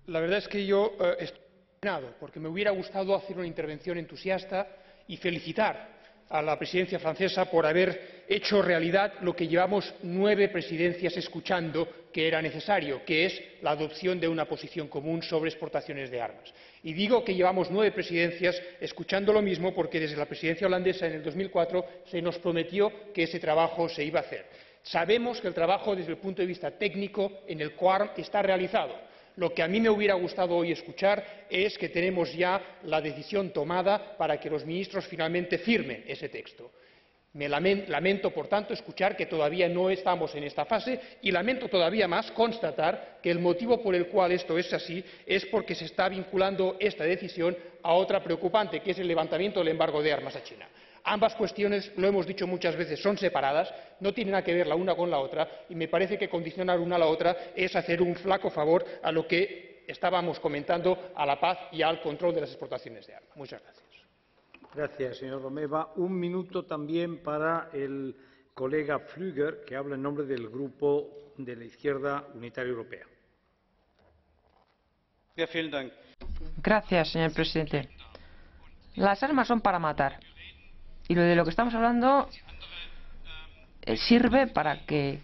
La verdad es que yo estoy emocionado, porque me hubiera gustado hacer una intervención entusiasta y felicitar a la presidencia francesa por haber hecho realidad lo que llevamos 9 presidencias escuchando que era necesario, que es la adopción de una posición común sobre exportaciones de armas. Y digo que llevamos 9 presidencias escuchando lo mismo porque desde la presidencia holandesa en el 2004 se nos prometió que ese trabajo se iba a hacer. Sabemos que el trabajo desde el punto de vista técnico en el QUARM está realizado. Lo que a mí me hubiera gustado hoy escuchar es que tenemos ya la decisión tomada para que los ministros finalmente firmen ese texto. Lamento, por tanto, escuchar que todavía no estamos en esta fase y lamento todavía más constatar que el motivo por el cual esto es así es porque se está vinculando esta decisión a otra preocupante, que es el levantamiento del embargo de armas a China. Ambas cuestiones, lo hemos dicho muchas veces, son separadas, no tienen nada que ver la una con la otra y me parece que condicionar una a la otra es hacer un flaco favor a lo que estábamos comentando, a la paz y al control de las exportaciones de armas. Muchas gracias. Gracias, señor Romeva. Un minuto también para el colega Flüger, que habla en nombre del Grupo de la Izquierda Unitaria Europea. Gracias, señor presidente. Las armas son para matar. Y de lo que estamos hablando sirve para que